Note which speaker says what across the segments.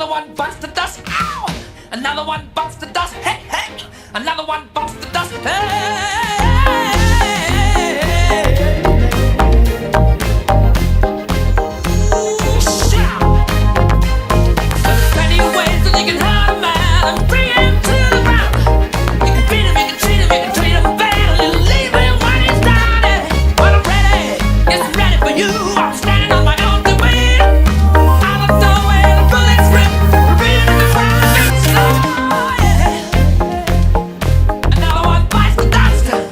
Speaker 1: Another one bites the dust. Ow! Another one bites the dust. Hey, hey! Another one bites the dust. Hey! Another one bites the dust.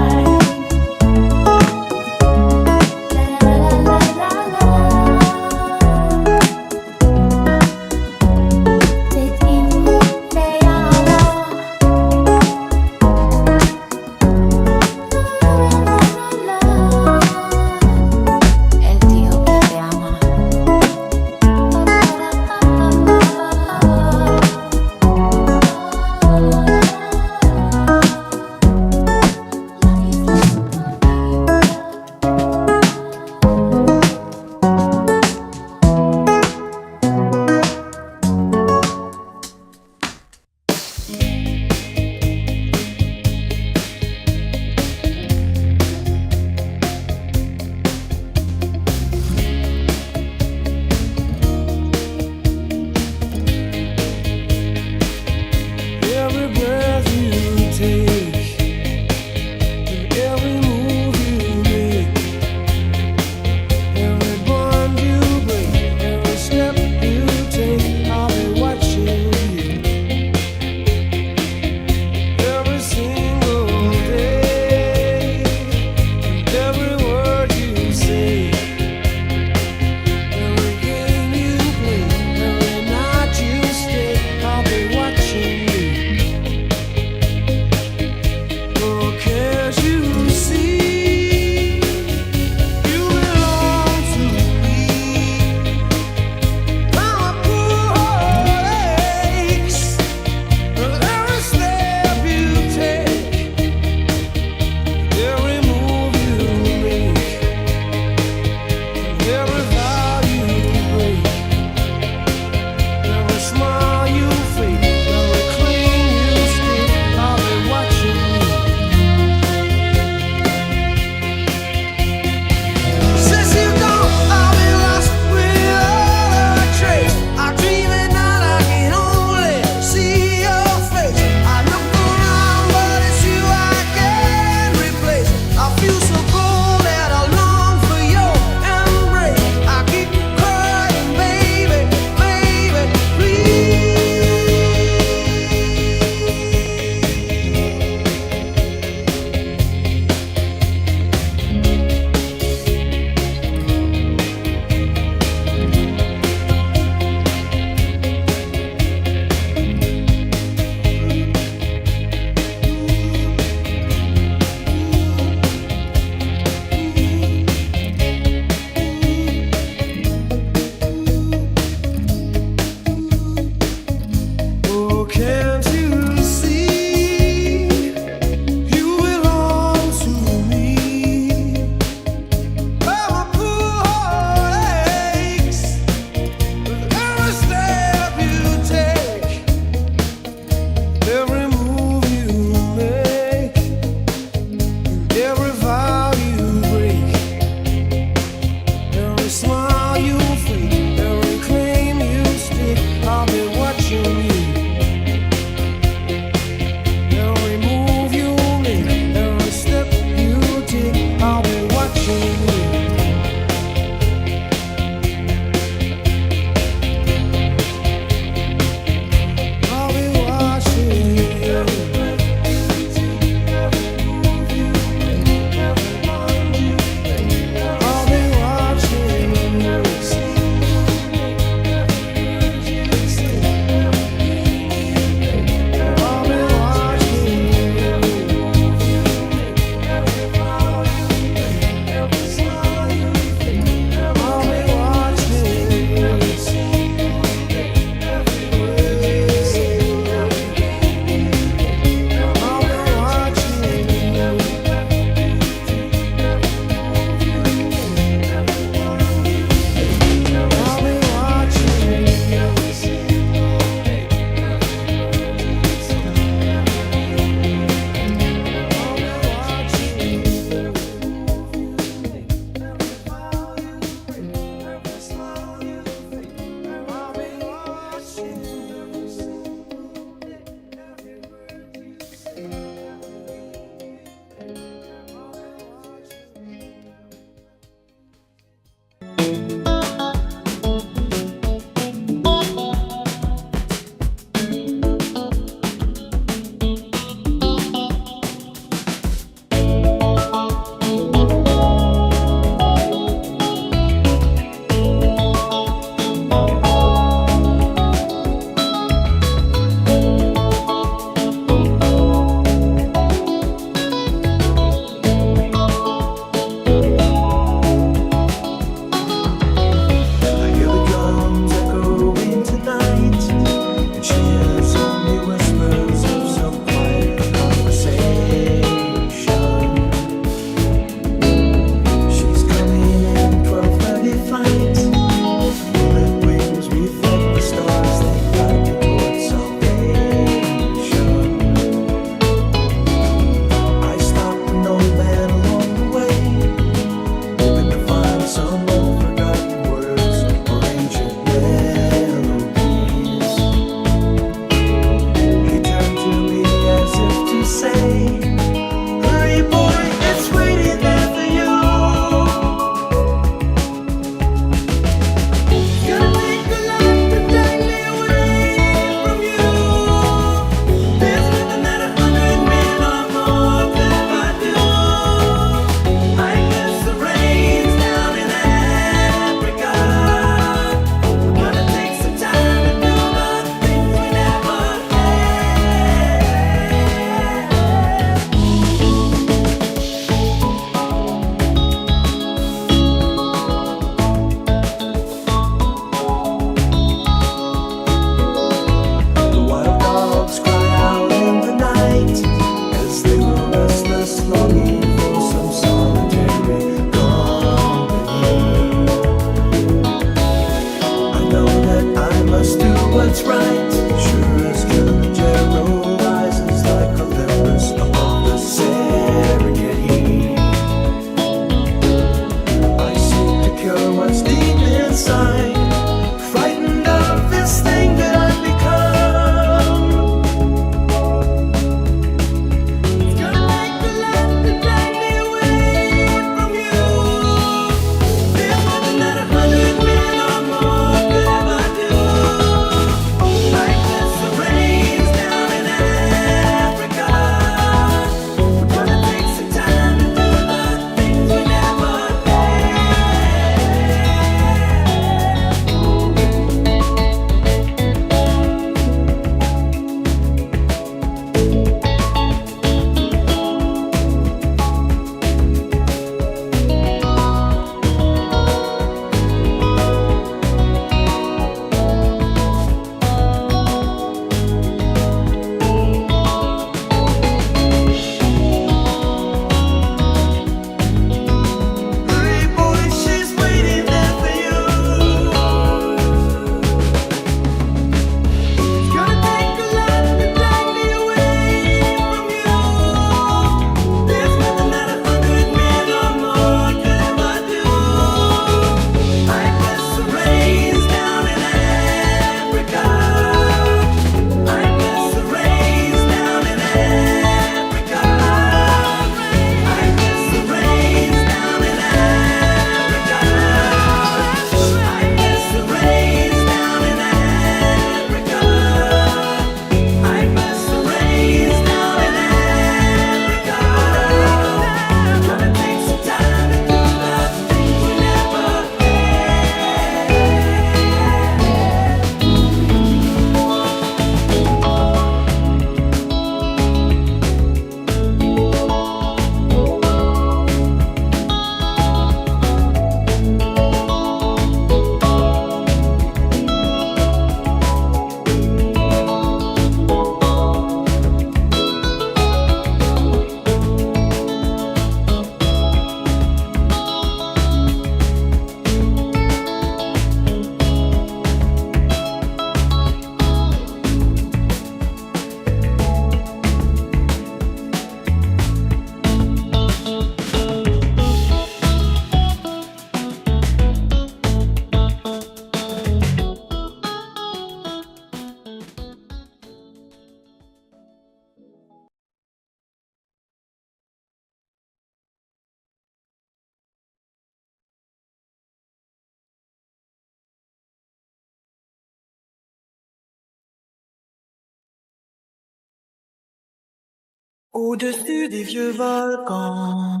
Speaker 2: Au-dessus des vieux volcans,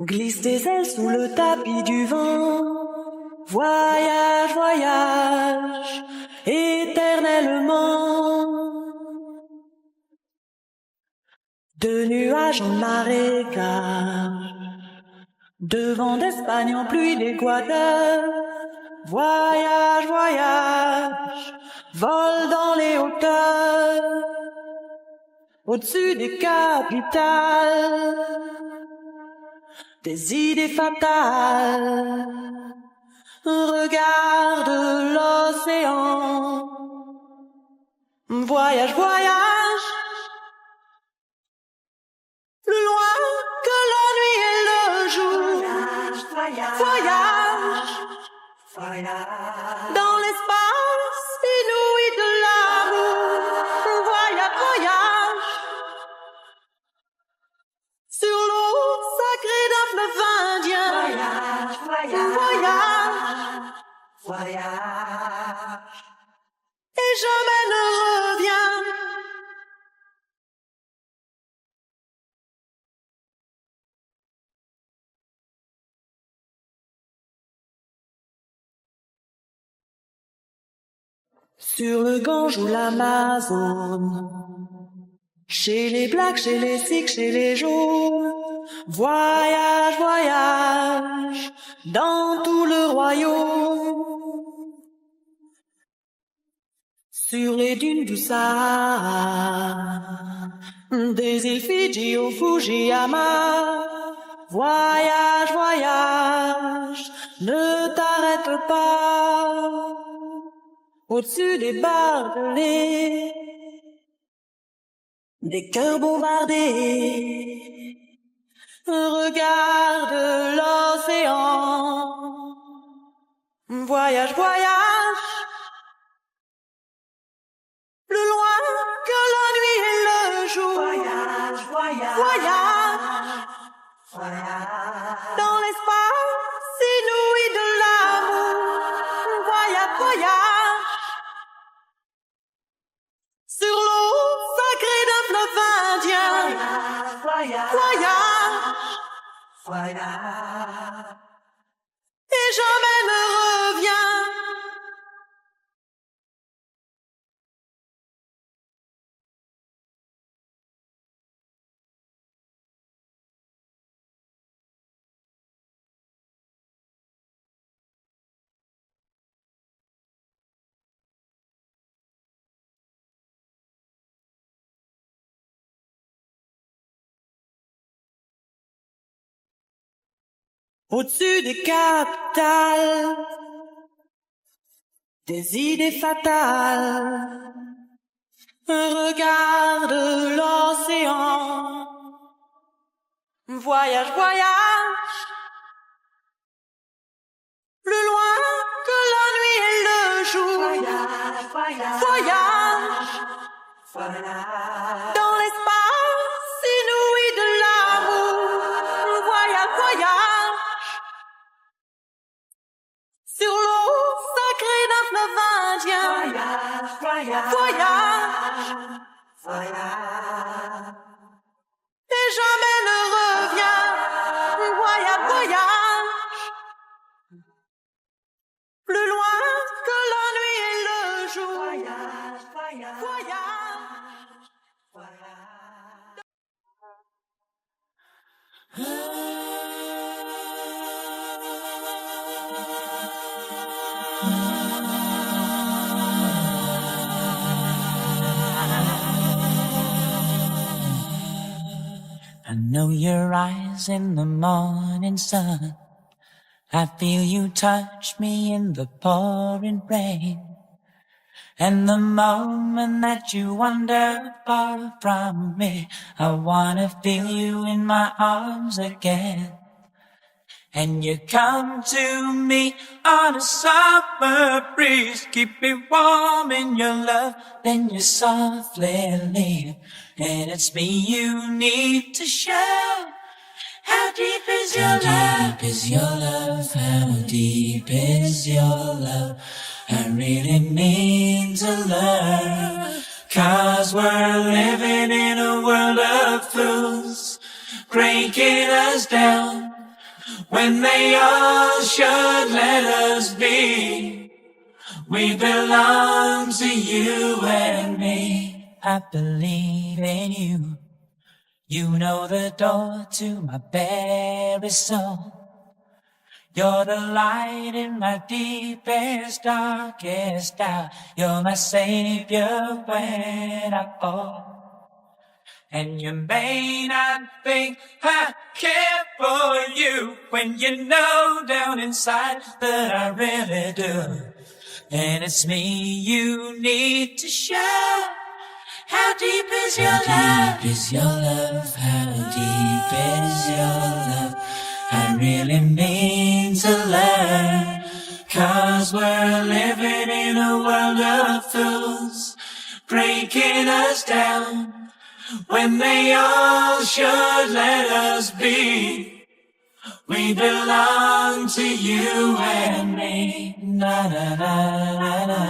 Speaker 2: glisse tes ailes sous le tapis du vent. Voyage, voyage, éternellement. De nuages en marécage, de vent d'Espagne en pluie d'Équateur. Voyage, voyage, vole dans les hauteurs, au-dessus des capitales, des idées fatales. Regarde l'océan. Voyage, voyage, plus loin que la nuit et le jour. Voyage, voyage, voyage, dans l'espace inouï de l'amour. Voyage, voyage, sur l'eau sacrée d'un fleuve indien. Voyage, voyage, voyage, voyage, et jamais ne reviens. Sur le Gange ou l'Amazone, chez les Blacks, chez les Sikhs, chez les Jaunes. Voyage, voyage, dans tout le royaume. Sur les dunes du Sahara, des îles Fidji au Fujiyama. Voyage, voyage, ne t'arrête pas. Au-dessus des barbelés, des cœurs bombardés, regarde l'océan. Voyage, voyage, plus loin que la nuit et le jour. Voyage, voyage, voyage, voyage, dans l'espace inouï de l'amour. Voyage, voyage, sur l'eau sacrée d'un fleuve indien. Voyage, voyage, voyage, et jamais ne reviens. Au-dessus des capitales, des idées fatales. Regarde l'océan. Voyage, voyage, plus loin que la nuit et le jour. Voyage, voyage, voyage, voyage, dans l'espace inouï de l'amour. Voyage, voyage, sur l'eau sacrée d'un fleuve indien. Voyage, voyage, voyage, voyage, et jamais ne reviens. Voyage, voyage, plus loin que la nuit et le jour. Voyage, voyage, voyage,
Speaker 3: I know your eyes in the morning sun. I feel you touch me in the pouring rain. And the moment that you wander far from me, I wanna feel you in my arms again. And you come to me on a summer breeze, keep me warm in your love, then you softly leave. And it's me you need to show. How deep is your love? How deep is your love? How deep is your love? I really mean to learn, 'cause we're living in a world of breaking us down when they all should let us be. We belong to you and me. I believe in you. You know the door to my very soul. You're the light in my deepest, darkest hour. You're my savior when I fall. And you may not think I care for you when you know down inside that I really do. And it's me you need to show. How deep is your love? How deep is your love? How deep is your love? I really mean to learn, 'cause we're living in a world of fools, breaking us down when they all should let us be. We belong to you and me. Na na na na na.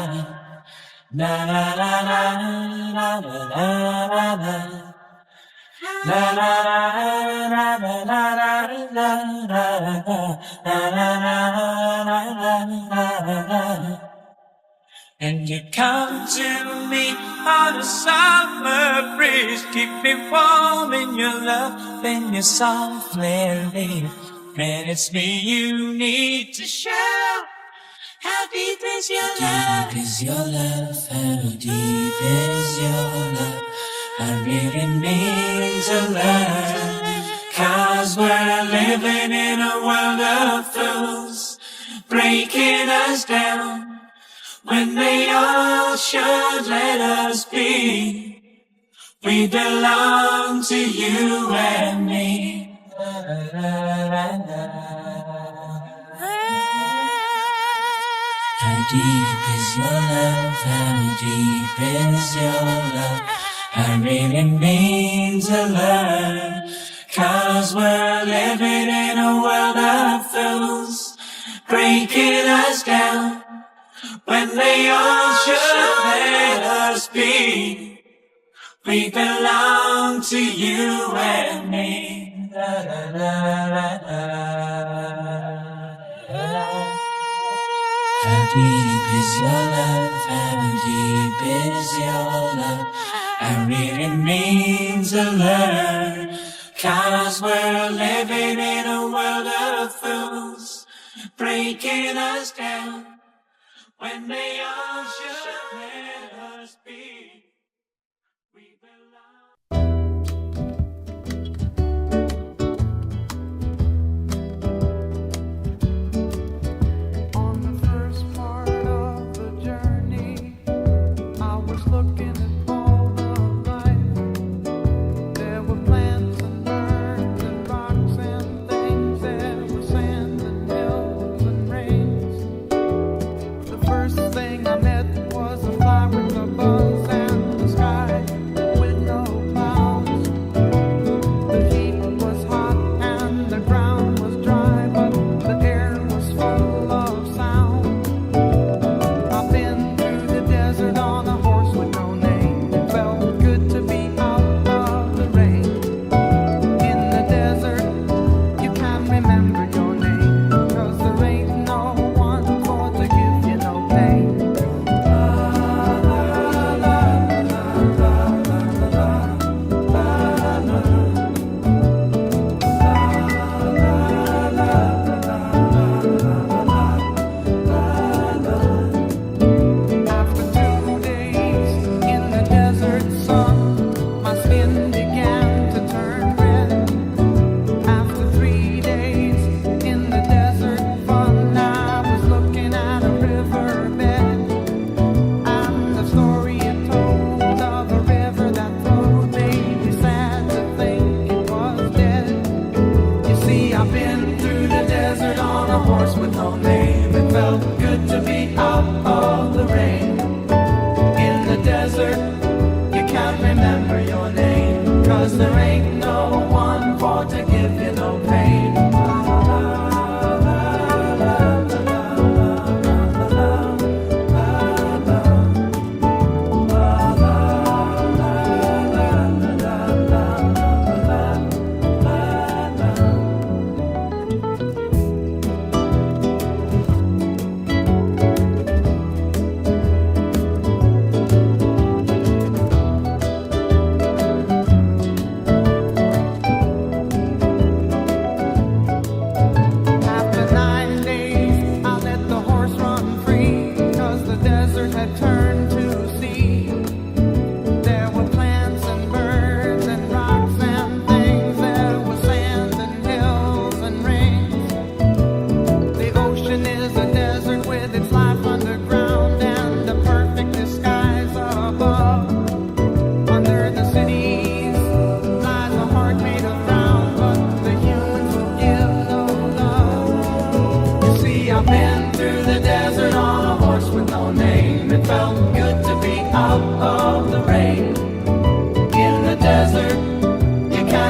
Speaker 3: Na na na na na na na na. La la la la la la la la. And you come to me on a summer breeze, keep me warm in your love, and you softly leave. And it's me you need to show. How deep is your love? How deep is your love? How deep is your love? I really mean to learn, 'cause we're living in a world of fools, breaking us down when they all should let us be. We belong to you and me. How deep is your love? How deep is your love? I really mean to learn, 'cause we're living in a world of fools, breaking us down when they all should let us be. We belong to you and me. La, la, la, la, la. How deep is your love? How deep is your love? I really mean to learn, 'cause we're living in a world of fools, breaking us down when they all should let us be. We belong.
Speaker 4: On the first part of the journey, I was looking at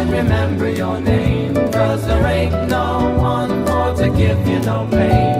Speaker 5: might remember your name, 'cause there ain't no one for to give you no pain.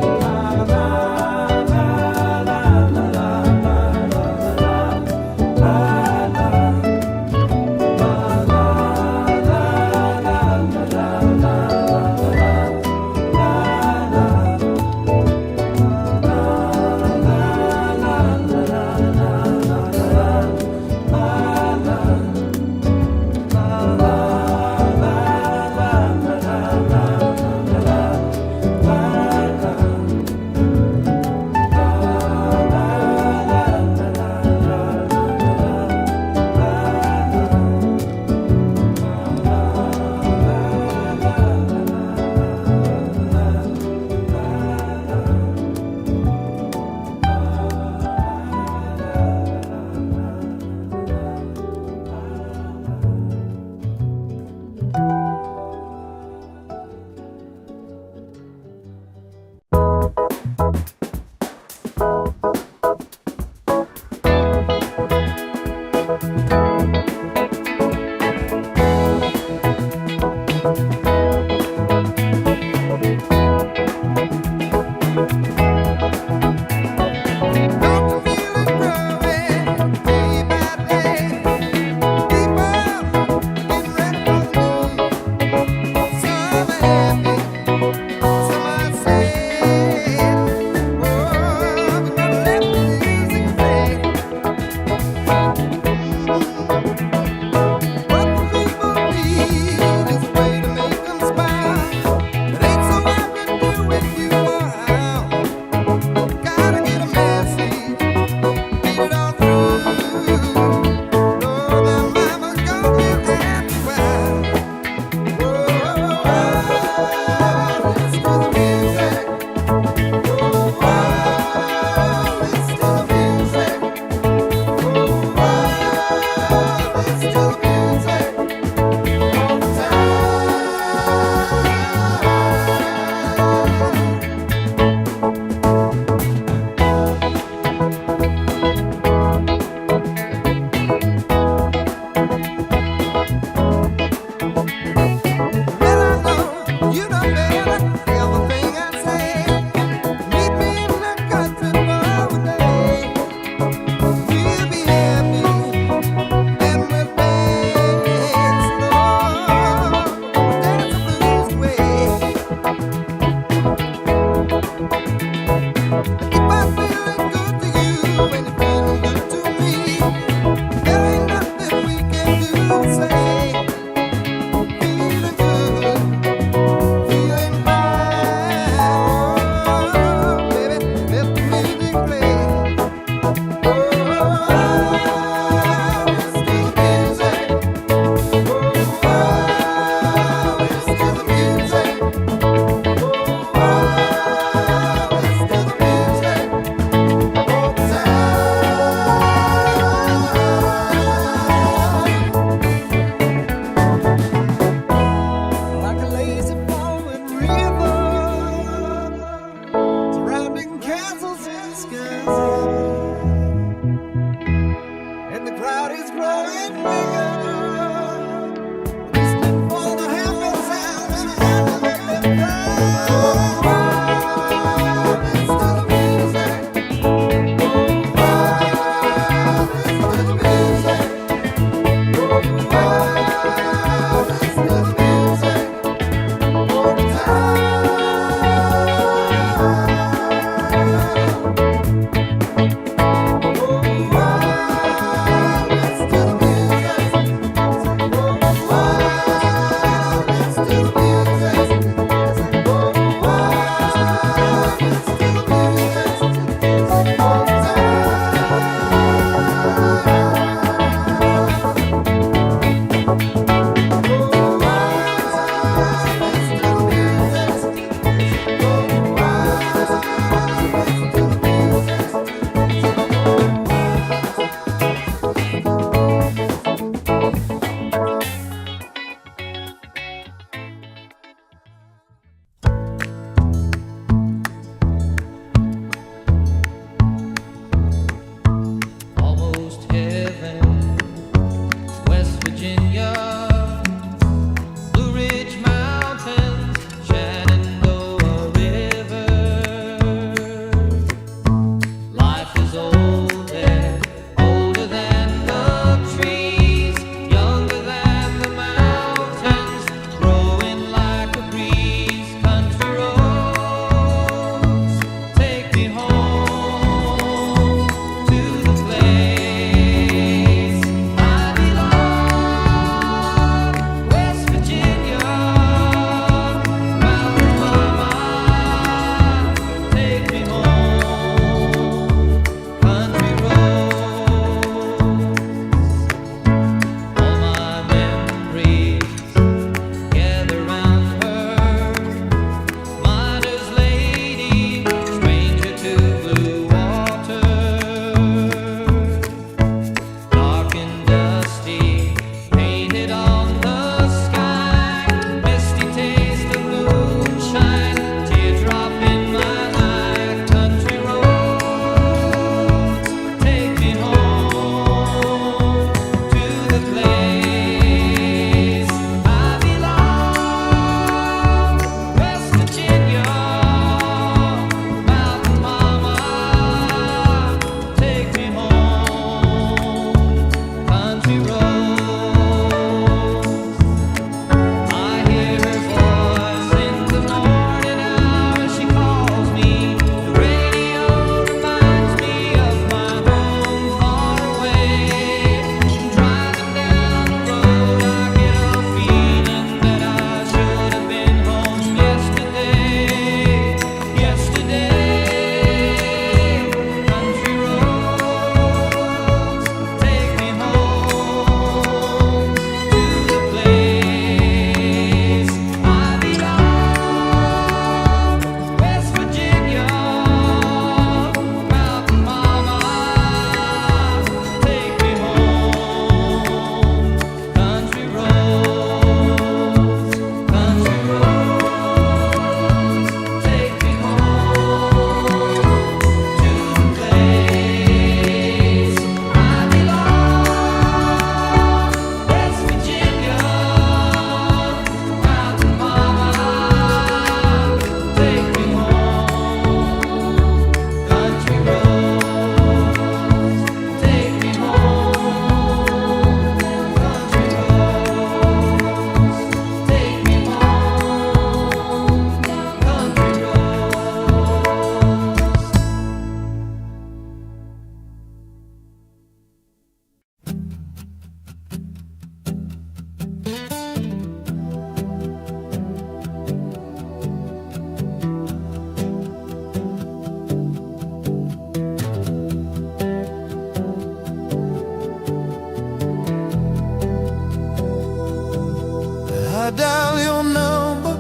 Speaker 4: I dial your number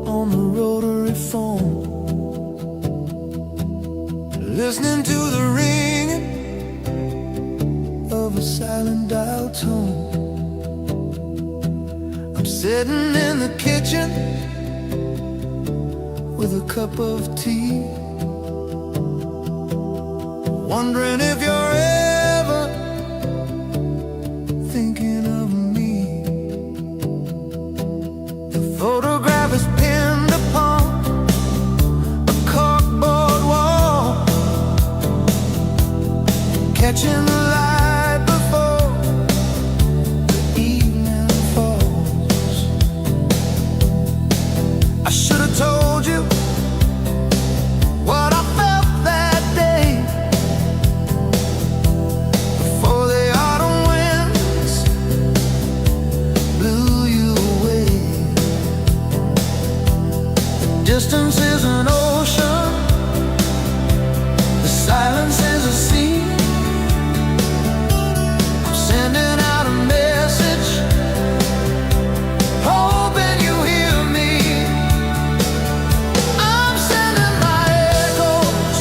Speaker 4: on the rotary phone, listening to the ringing of a silent dial tone. I'm sitting in the kitchen with a cup of tea, wondering if you're ever thinking of me. The photograph is pinned upon a corkboard wall, catching the light before the evening falls. I should have told you what I felt that day, before the autumn winds blew you away. The distance is an ocean, the silence is a sea. I'm sending out a message, hoping you hear me. I'm sending my echoes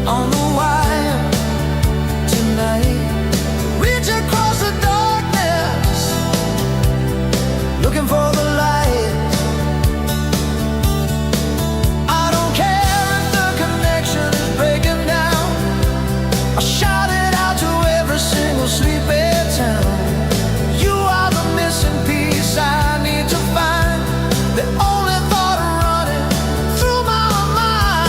Speaker 4: on the wire tonight. Reach across the darkness, looking for the light. I don't care if the connection is breaking down. I'll shout it out to every single sleepy town. You are the missing piece I need to find, the only thought running through my mind.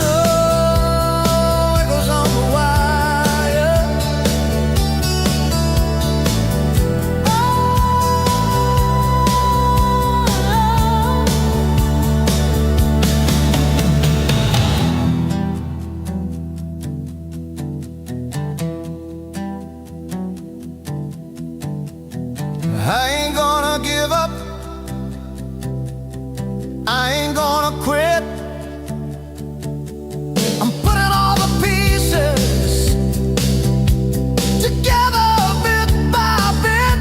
Speaker 4: Oh, echoes on the wire. I ain't gonna give up, I ain't gonna quit. I'm putting all the pieces together bit by bit.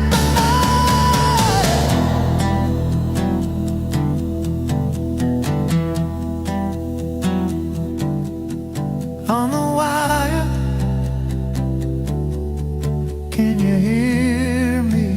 Speaker 4: On the wire, can you hear me?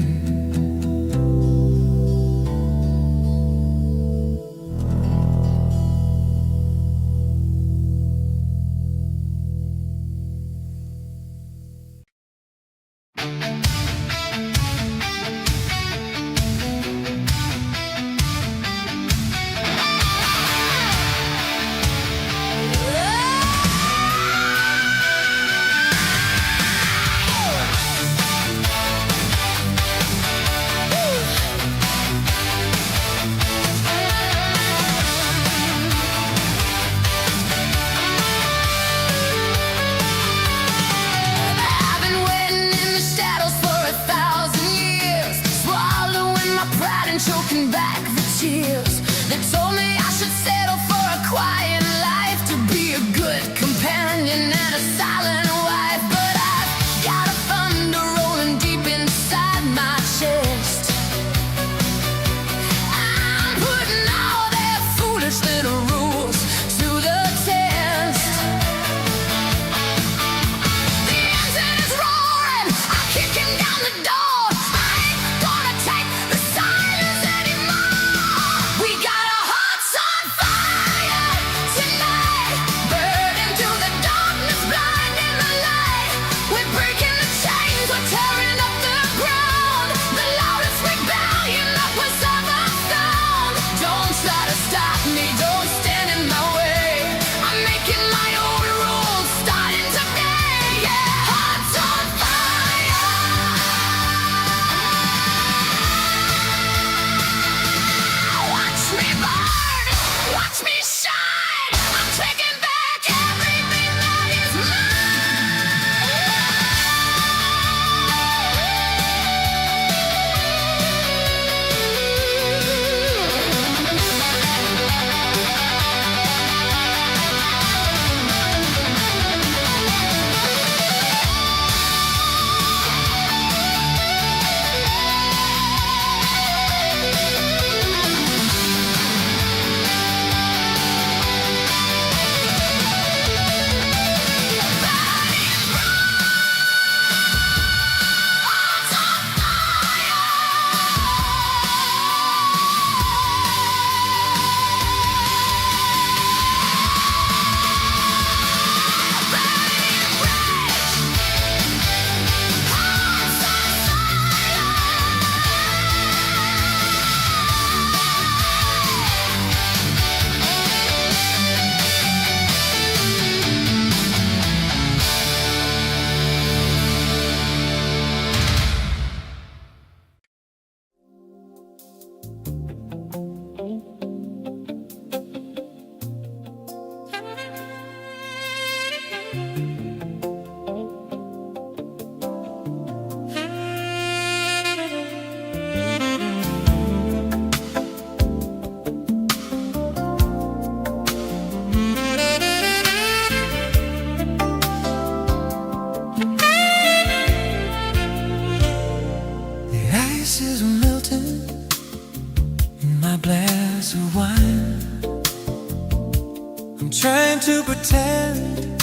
Speaker 4: pretend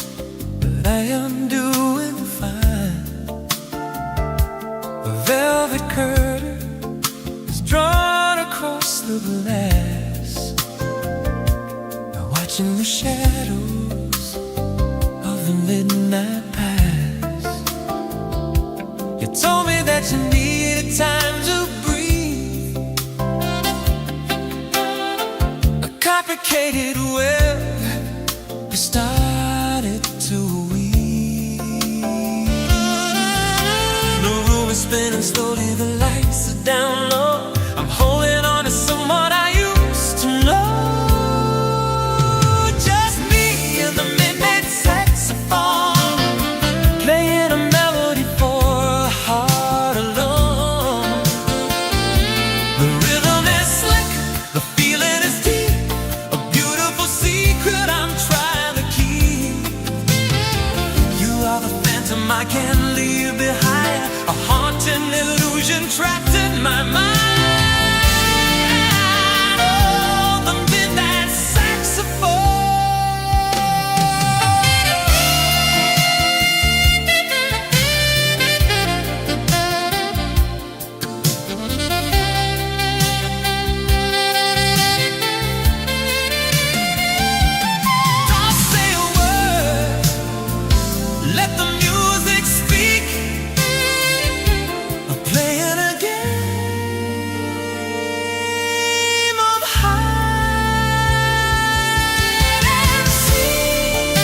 Speaker 4: that I am doing fine. A velvet curtain is drawn across the glass. Now watching the shadows of the midnight pass. You told me that you needed time to breathe. A complicated web you started to weave. The room is spinning slowly, the lights are down low. I'm holding on to someone I used to know. Just me and the midnight saxophone, playing a melody for a heart alone. The rhythm is slick, the feeling is deep, a beautiful secret I'm trying to keep. You are the phantom I can't leave behind, a haunting illusion trapped in my mind. Oh, the midnight saxophone. Don't say a word, let the music speak. I'm playing a game of hide and seek.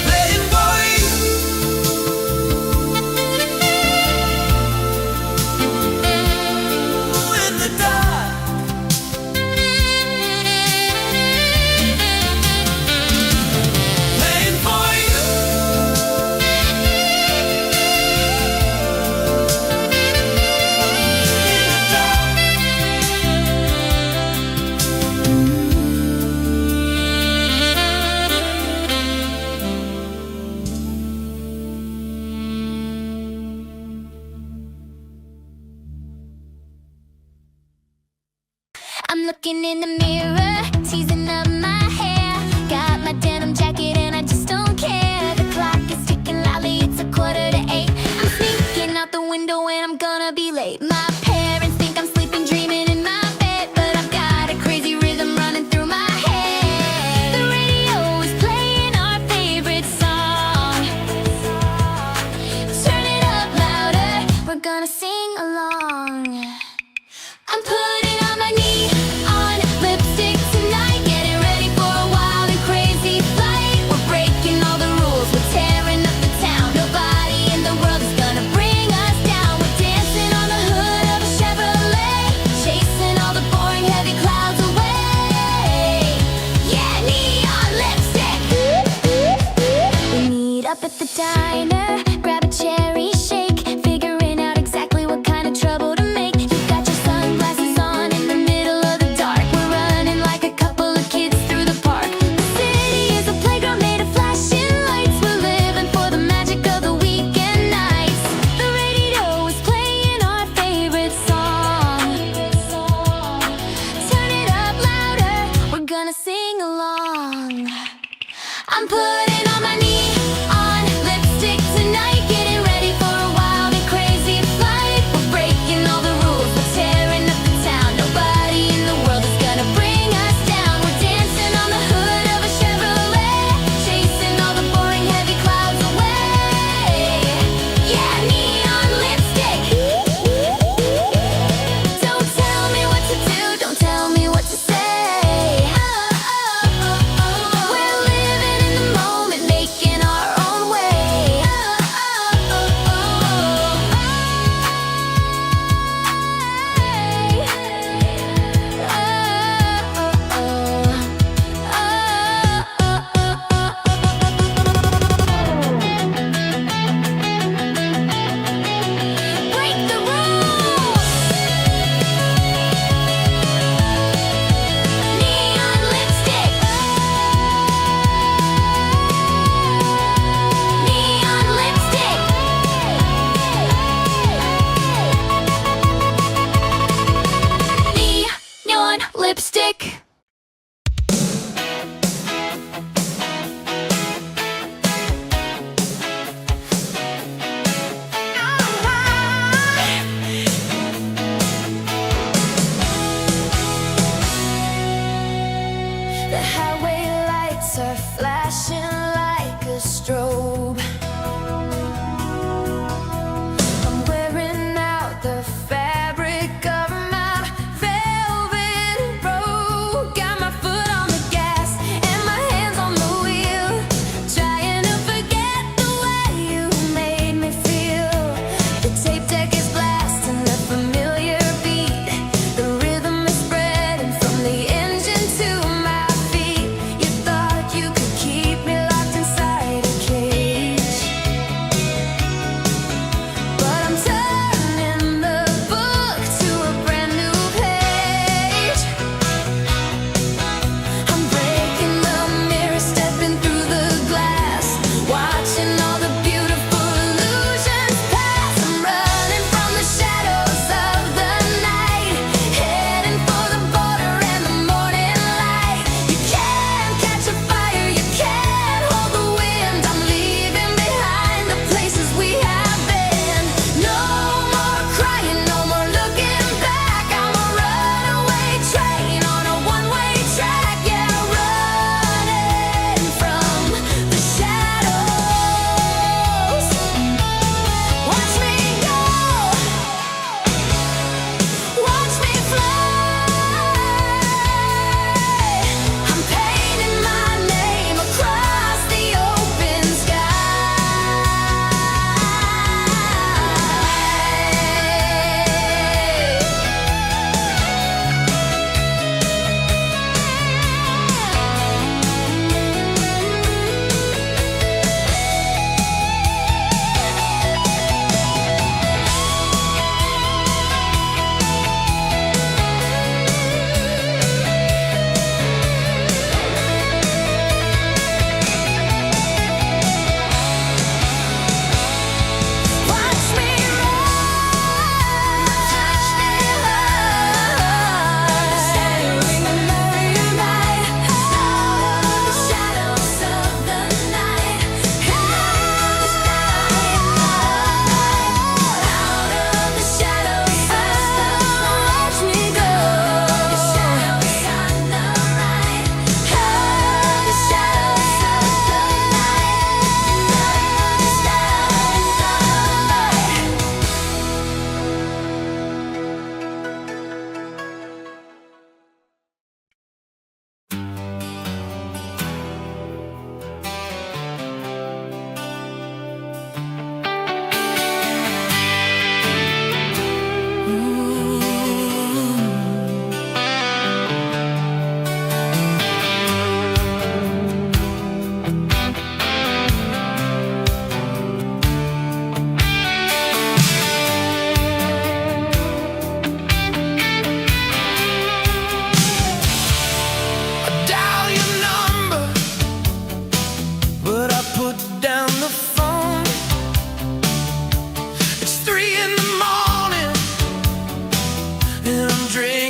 Speaker 4: Playing for you. In the dark. Playing for you. In the dark.
Speaker 6: I'm looking in the mirror, teasing up my hair. Got my denim jacket and I just don't care. The clock is ticking loudly, it's 7:45. I'm sneaking out the window and I'm gonna be late. My parents think I'm sleeping, dreaming in my bed, but I've got a crazy rhythm running through my head. The radio is playing our favorite song. Turn it up louder, we're gonna sing along. I'm putting on my neon lipstick tonight, yeah,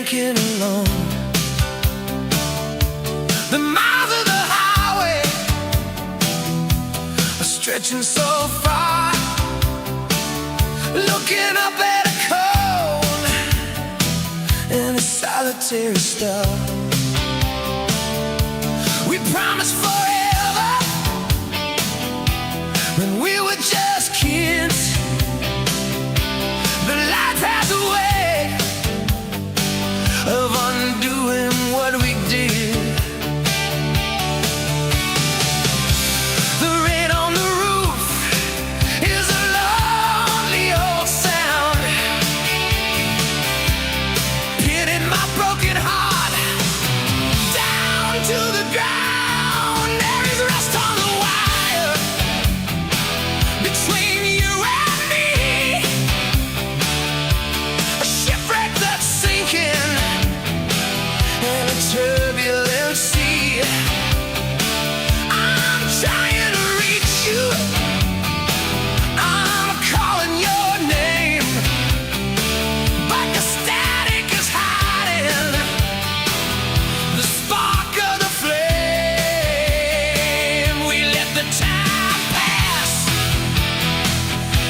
Speaker 4: drinking alone. The miles of the highway are stretching so far, looking up at a cold and a solitary star. We promised forever when we were just kids. The light has a way of undoing what we did. The rain on the roof is a lonely old sound, pinning my broken heart down to the ground. There is rust on the wire between you and me, a shipwreck that's sinking in a turbulent sea. I'm trying to reach you, I'm calling your name, but the static is hiding the spark of the flame. We let the time pass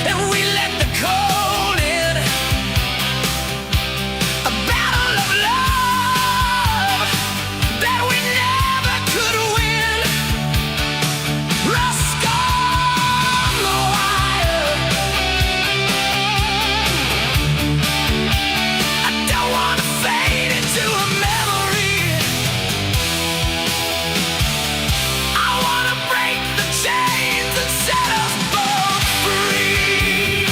Speaker 4: and we let the cold in. A battle of love that we never could win. Rust on the wire. I don't want to fade into a memory. I want to break the chains and set us both free.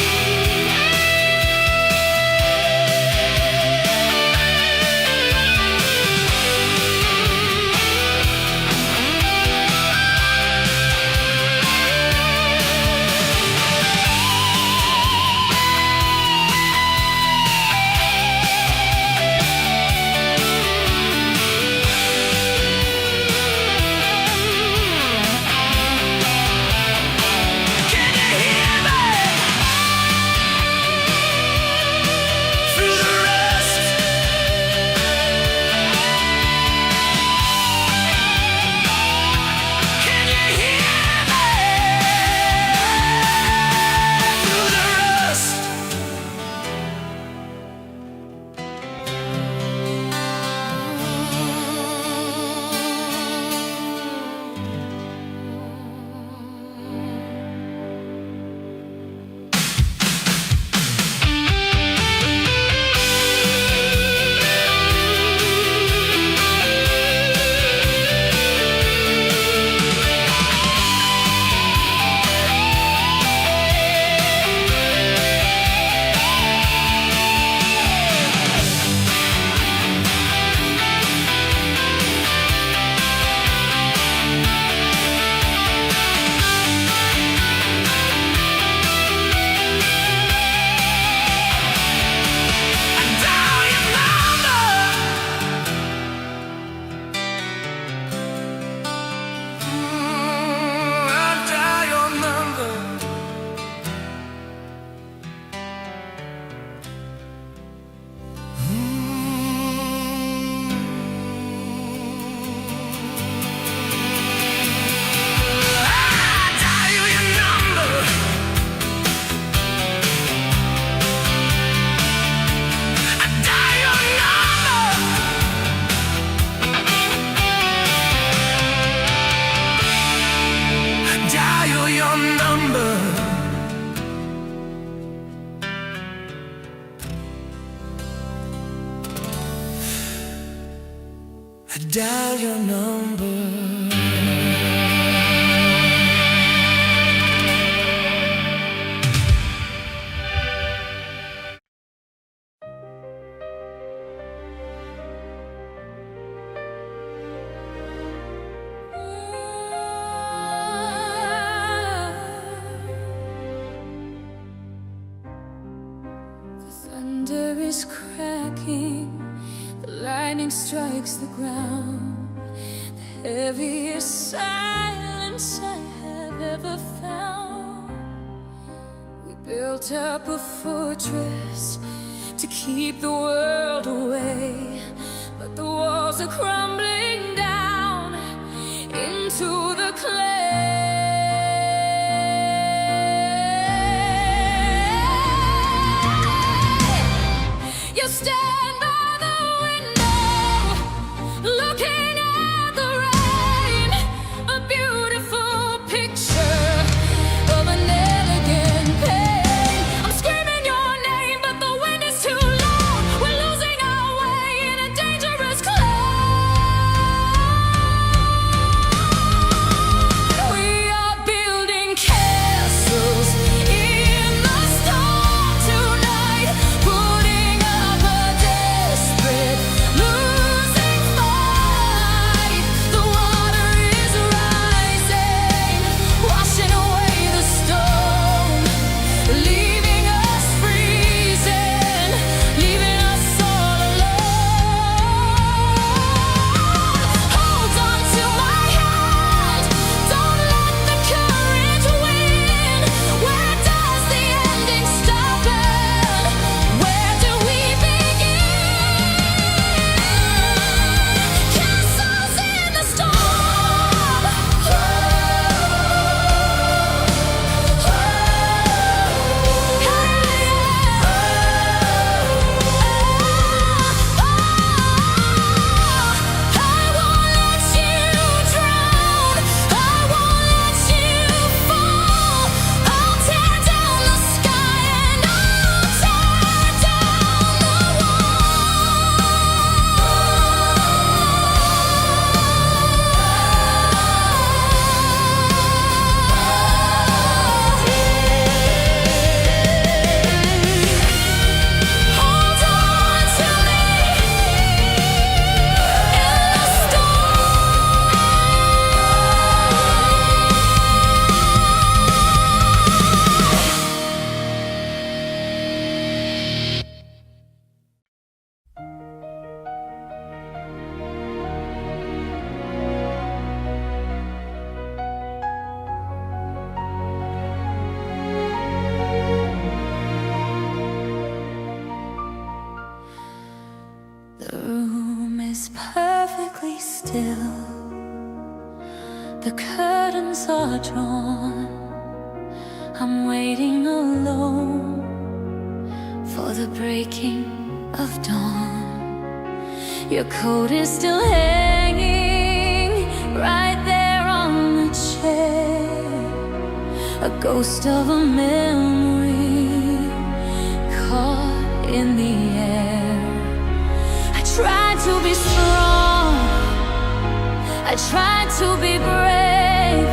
Speaker 4: Can you hear me? Through the rust. Can you hear me? Through the rust. Dial your number. I'll dial your number. I'll dial your number. I'll dial your number. Dial your number. Dial your number.
Speaker 6: Thunder is cracking, the lightning strikes the ground. The heaviest silence I have ever found. We built up a fortress to keep the world away. but the walls are crumbling down into the clay. You stand by the window, looking at the rain, a beautiful picture of an elegant pain. I'm screaming your name, but the wind is too loud. We're losing our way in a dangerous cloud. We are building castles in the storm tonight, putting up a desperate losing fight. The water is rising, washing away the storm, leaving us freezing, leaving us all alone. Hold on to my hand, don't let the courage win. Where does the ending stop and where do we begin? Castles in the storm. I won't let you drown, I won't let you fall. I'll tear down the sky and I'll tear down the Hold on to me in the The room is perfectly still. The curtains are drawn. I'm waiting alone for the breaking of dawn. Your coat is still hanging right there on the chair, a ghost of a memory caught in the air. I tried to be strong, I tried to be brave,